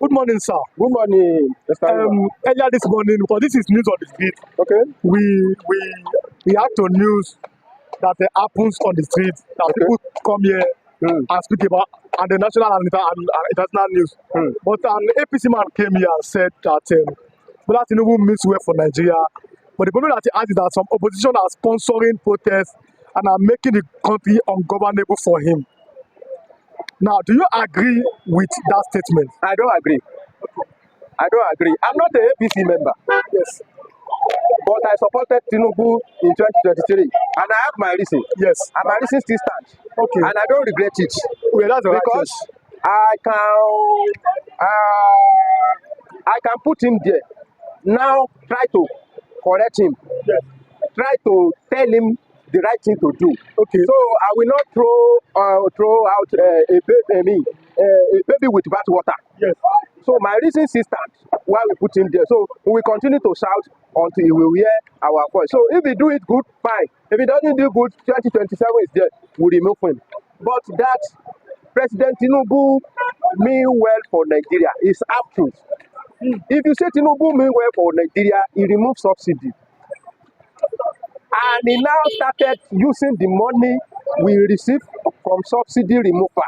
Good morning, sir. Good morning, Mr. Earlier this morning, because this is news on the street, Okay. we had to news that happens on the street that people come here and speak about, and the national and international news. But an APC man came here and said that Bola Tinubu means well for Nigeria. But the problem that he has is that some opposition are sponsoring protests and are making the country ungovernable for him. Now, do you agree with that statement? I don't agree. I don't agree. I'm not an APC member. Yes. But I supported Tinubu in 2023, and I have my reason. Yes. And my reason still stands. Okay. And I don't regret it. Well, that's right. Because I can put him there. Now try to correct him. Yes. Try to tell him the right thing to do. Okay. So I will not throw out a baby with bad water. Yes. So my reason still stands why we put him there. So we will continue to shout until he will hear our voice. So if he do it good, fine. If he doesn't do good, 2027 is there. We remove him. But that President Tinubu mean well for Nigeria is half truth. If you say Tinubu mean well for Nigeria, he remove subsidy. And he now started using the money we receive from subsidy removal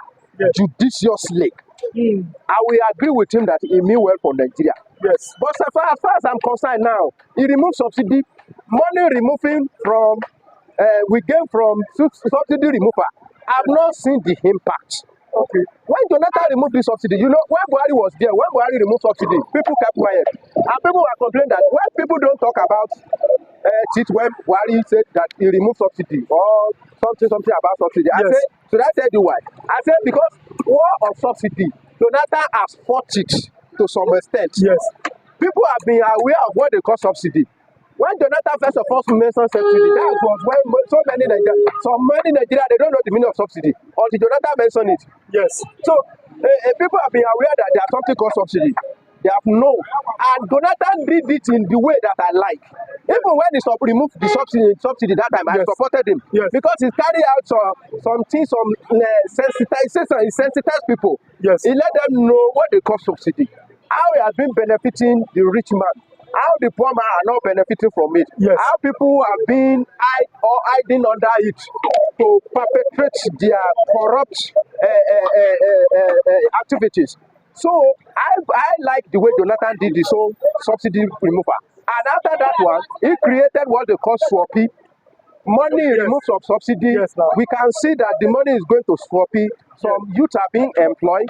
judiciously. I will agree with him that he mean well for Nigeria. Yes. But as far as I'm concerned now, he removed subsidy. Money removing from, we gain from subsidy removal. I've not seen the impact. Okay. When Jonathan removed the subsidy, you know, when Buhari was there, when Buhari removed subsidy, people kept quiet. And people were complaining that when people don't talk about it, when Buhari said that he removed subsidy or something about subsidy, I said, should I tell you why? I said because war of subsidy, Jonathan has fought it to some extent. Yes. People have been aware of what they call subsidy. When Jonathan first of all mentioned subsidy, that was when so many Nigerians, they don't know the meaning of subsidy until Jonathan mentioned it. Yes. So people have been aware that there is something called subsidy. They have known, and Jonathan did it in the way that I like. Even when he removed the subsidy that time, I supported him because he carried out some sensitization. He sensitized people. Yes. He let them know what they call subsidy, how he has been benefiting the rich man, how the poor man are not benefiting from it, how people have been hiding under it to perpetrate their corrupt activities. So I like the way Jonathan did his own subsidy removal. And after that one, he created what they call swappy. Money removed from subsidy. We can see that the money is going to swappy. Some youth are being employed.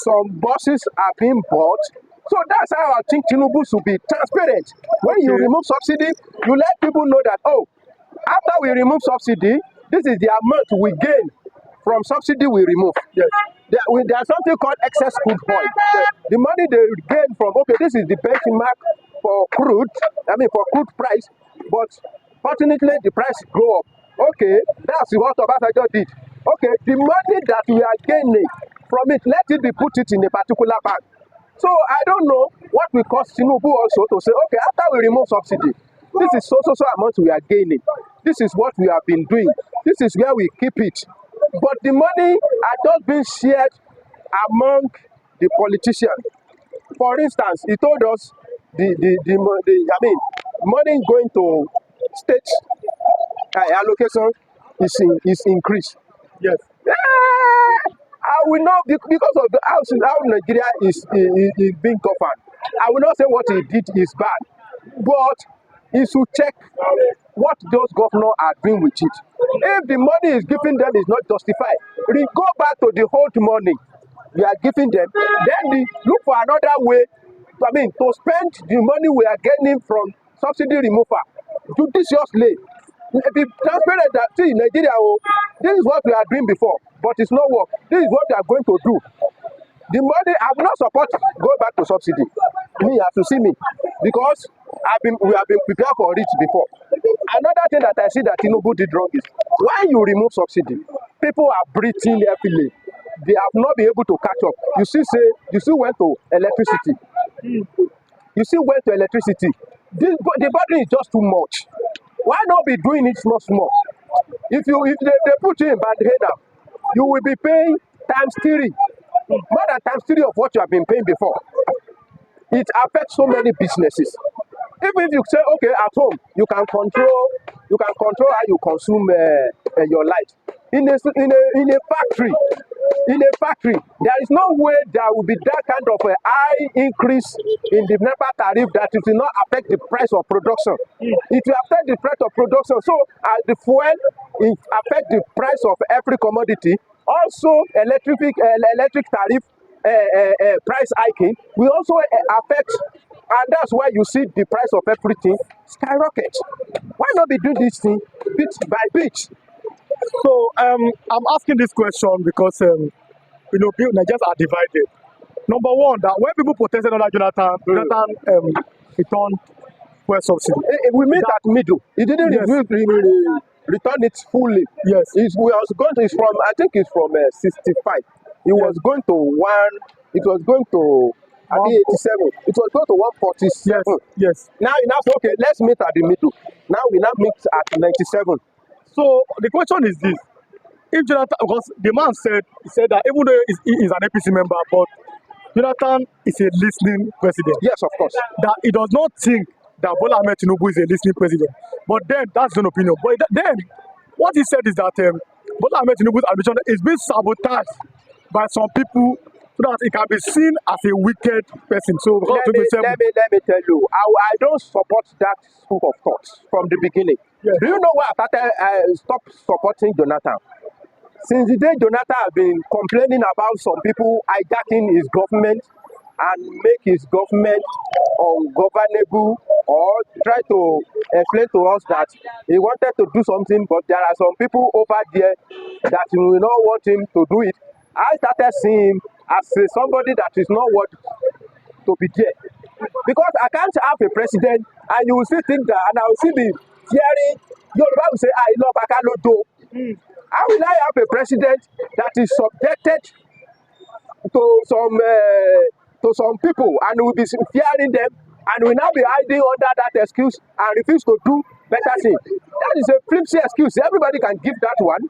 Some buses are being bought. So that's how I think Tinubu should be transparent. When you remove subsidy, you let people know that, oh, after we remove subsidy, this is the amount we gain from subsidy we remove. There's something called excess crude oil. The money they gain from, okay, this is the benchmark for crude, for crude price, but fortunately the price go up. Okay, that's what Obasanjo did. Okay, the money that we are gaining from it, let it be put in a particular bank. So I don't know what will cost Tinubu also to say, okay, after we remove subsidy, this is so amount we are gaining. This is what we have been doing. This is where we keep it. But the money are just being shared among the politicians. For instance, he told us money going to state allocation is increased. Yes. I will not, because of how Nigeria is being governed, I will not say what he did is bad, but he should check what those governors are doing with it. If the money is given them is not justified, we go back to the old money we are giving them, then look for another way, to spend the money we are getting from subsidy removal judiciously. Be transparent that, see, Nigeria, this is what we are doing before, but it's not work. This is what we are going to do. The money, I will not support go back to subsidy. Me, you have to see me, because we have been prepared for it before. Another thing that I see that Tinubu did wrong is when you remove subsidy, people are breathing heavily. They have not been able to catch up. You still went to electricity. You still went to electricity. The burden is just too much. Why not be doing it small? If they put you in Bandhena, you will be paying times 3, more than times 3 of what you have been paying before. it affects so many businesses. Even if you say, okay, at home, you can control how you consume your light. In a factory, there is no way there will be that kind of a high increase in the NEPA tariff that it will not affect the price of production. It will affect the price of production. So the fuel, it affect the price of every commodity. Also, electric tariff price hiking will also affect, and that's why you see the price of everything skyrocket. Why not be doing this thing bit by bit? So I'm asking this question because people Nigerians are divided. Number one, that when people protested under Jonathan returned fuel subsidy. We meet at middle. He didn't return it fully. Yes. It's from, I think it's from 65. It was going to it was going to, I think 87. It was going to 147. Yes. Now say, okay, let's meet at the middle. Now we now meet at 97. So the question is this: if Jonathan, because the man said that even though he's an APC member, but Jonathan is a listening president. Yes, of course. That he does not think that Bola Ahmed Tinubu is a listening president. But then that's an opinion. But then what he said is that Bola Ahmed Tinubu's ambition is being sabotaged by some people so that it can be seen as a wicked person. So let me tell you, I don't support that school of thought from the beginning. Yes. Do you know why I stopped supporting Jonathan? Since the day Jonathan has been complaining about some people hijacking his government and make his government ungovernable, or try to explain to us that he wanted to do something, but there are some people over there that will not want him to do it. I started seeing him as somebody that is not worth to be there. Because I can't have a president and you will still think that, and I will still be hearing Yoruba will say, I love Akalodo. How will I have a president that is subjected to some people and will be fearing them and will now be hiding under that excuse and refuse to do better things? That is a flimsy excuse. Everybody can give that one.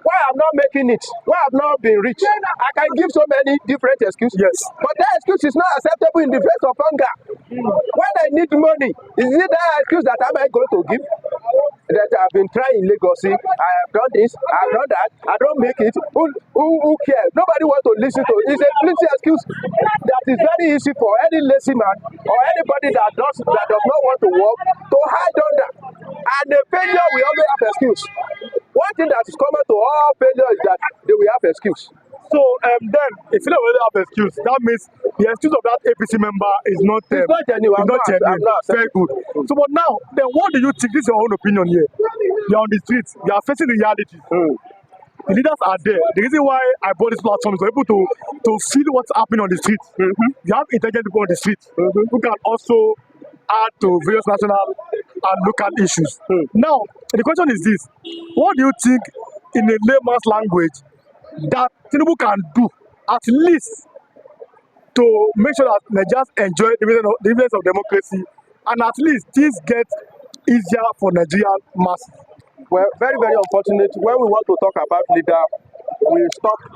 Why I'm not making it? Why I've not been rich? I can give so many different excuses. Yes. But that excuse is not acceptable in the face of hunger. When I need money, is it that excuse that am I going to give? That I've been trying in Lagos, I have done this, I have done that, I don't make it. Who cares? Nobody wants to listen to it. It's a flimsy excuse that is very easy for any lazy man or anybody that does not want to work to hide under. And the failure will always have excuse. One thing that is common to all failure is that they will have excuse. So then, if you don't really have excuse, that means the excuse of that APC member is not genuine. Very good. So, but now, then what do you think? This is your own opinion here. You're on the streets. You are facing the reality. The leaders are there. The reason why I bought this platform is for people to feel what's happening on the streets. You have intelligent people on the streets who can also add to various national and local issues. Now, the question is this: what do you think, in a layman's language, that Tinubu can do at least to make sure that Nigerians enjoy the dividends of democracy, and at least things get easier for Nigerian masses? Well, very, very unfortunate. When we want to talk about leader, we start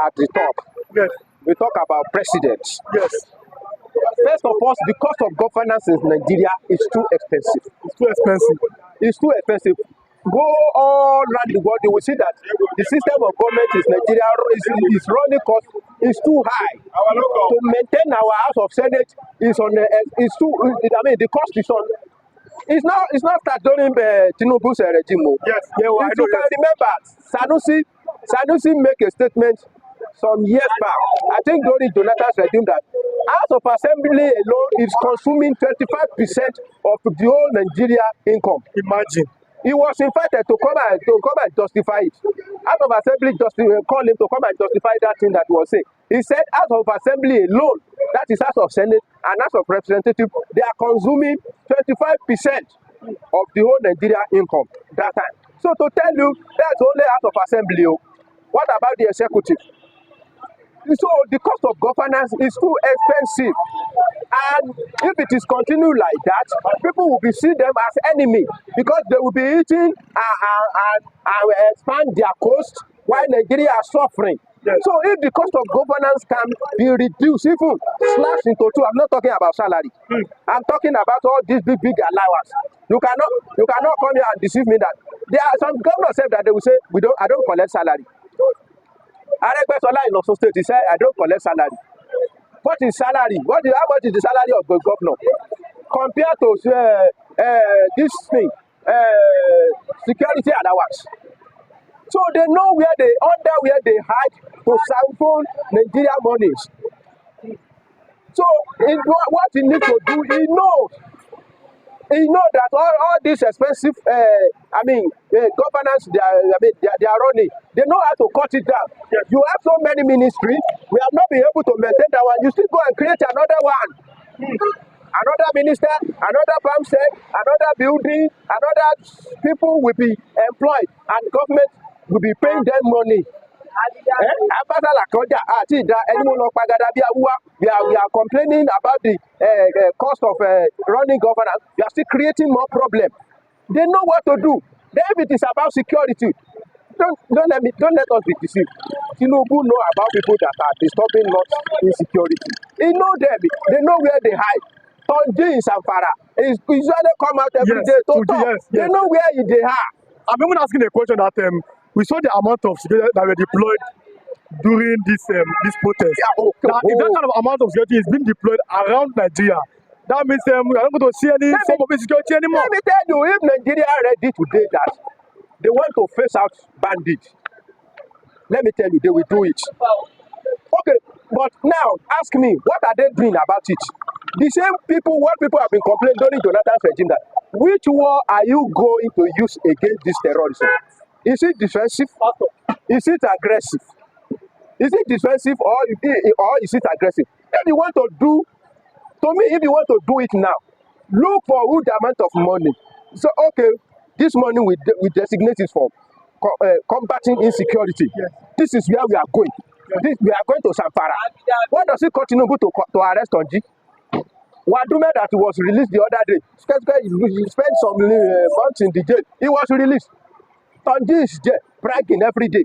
at the top. Yes. We talk about presidents. Yes. First of all, the cost of governance in Nigeria is too expensive. It's too expensive. It's too expensive. Go all around the world, you will see that the system of government in Nigeria is running cost is too high. To maintain our House of Senate is too. I mean, the cost is on. It's not that during Tinubu's regime. Yes. Yeah, well, if you can remember, Sanusi make a statement some years back. I think during Jonathan's regime that House of Assembly alone is consuming 25% of the whole Nigeria income. Imagine. He was invited to come and justify it. House of Assembly called him to come and justify that thing that he was saying. He said House of Assembly alone, that is House of Senate and House of Representatives, they are consuming 25% of the whole Nigeria income that time. So to tell you, that's only House of Assembly. What about the executive? So the cost of governance is too expensive, and if it is continue like that, people will be see them as enemy because they will be eating and expand their coast while Nigeria are suffering. Yes. So if the cost of governance can be reduced, even slashed into two, I'm not talking about salary. I'm talking about all these big allowance. You cannot come here and deceive me that there are some governors said that they will say I don't collect salary. Aregbesola in Osun State, he said I don't collect salary. What is salary? How much is the salary of the governor compared to this thing, security allowance? So they know where they hide to siphon Nigeria monies. So what he needs to do, he knows that all these expensive, governance they are running. They know how to cut it down. Yes. You have so many ministries, we have not been able to maintain that one. You still go and create another one. Another minister, another farm set, another building, another people will be employed, and government will be paying them money. Ambassador Koja àti ìdá ẹni mo lọ pagada bí awúwá. We are complaining about the cost of running governance. We are still creating more problem. They know what to do. Then if it is about security, don't let us be deceived. Tinubu know about people that are disturbing us insecurity. He know them. They know where they hide. Tonji in Zamfara is usually come out every day to talk. Yes. They know where they are. I'm even asking a question that we saw the amount of security that were deployed during this protest. Yeah, okay. Now, if that kind of amount of security is being deployed around Nigeria, that means we are not going to see any form of insecurity anymore. Let me tell you, if Nigeria are ready today that they want to face out bandits, let me tell you, they will do it. Okay, but now ask me, what are they doing about it? The same people, what people have been complaining during Jonathan's regime, that which war are you going to use against this terrorism? Is it defensive? Is it aggressive? Is it defensive or is it aggressive? If you want to do, to me, if you want to do it now, look for good amount of money. So, okay, this money we designate it for combating insecurity. Yes. This is where we are going. Yes. We are going to Zamfara. What does it continue to arrest Tonji? Wadume that was released the other day, he spent some months in the jail. He was released. Tonji is there, bragging every day.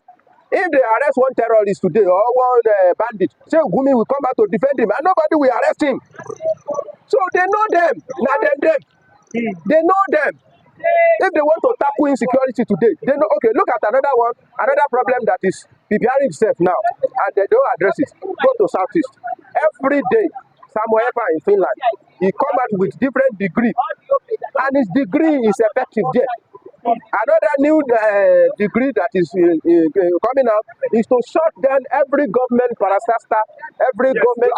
If they arrest one terrorist today or one bandit, say Gumi will come back to defend him, and nobody will arrest him. So they know them. Now them. They know them. If they want to tackle insecurity today, they know, okay, look at another problem that is preparing itself now, and they don't address it. Go to Southeast. Every day, Samuel Epa in Finland, he come out with different degree, and his degree is effective there. Another new degree that is coming out is to shut down every government parastata, every government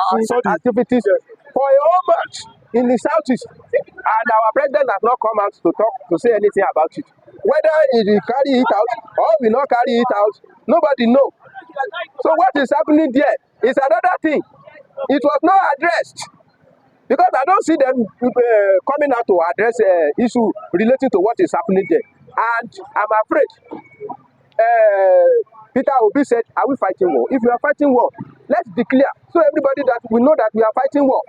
activities for a whole month in the Southeast. And our president has not come out to say anything about it. Whether he will carry it out or will not carry it out, nobody knows. So what is happening there is another thing. It was not addressed. Because I don't see them coming out to address issue relating to what is happening there. And I'm afraid, Peter Obi said, are we fighting war? If we are fighting war, let's declare so everybody that we know that we are fighting war.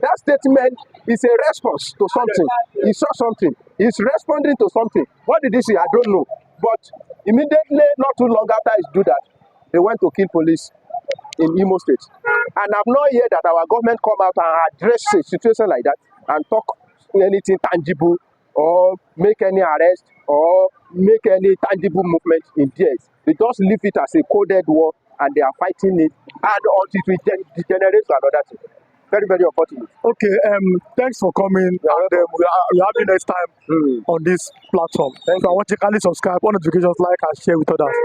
That statement is a response to something. He saw something. He's responding to something. What did he say? I don't know. But immediately, not too long after he do that, they went to kill police in Imo State. And I've not heard that our government come out and address a situation like that and talk anything tangible or make any arrest or make any tangible movement in theirs. They just leave it as a coded war and they are fighting it, and until it degenerates to another thing. Very, very unfortunate. Okay, thanks for coming. And we have you next time on this platform. So I want you to kindly subscribe, on notifications, like and share with others.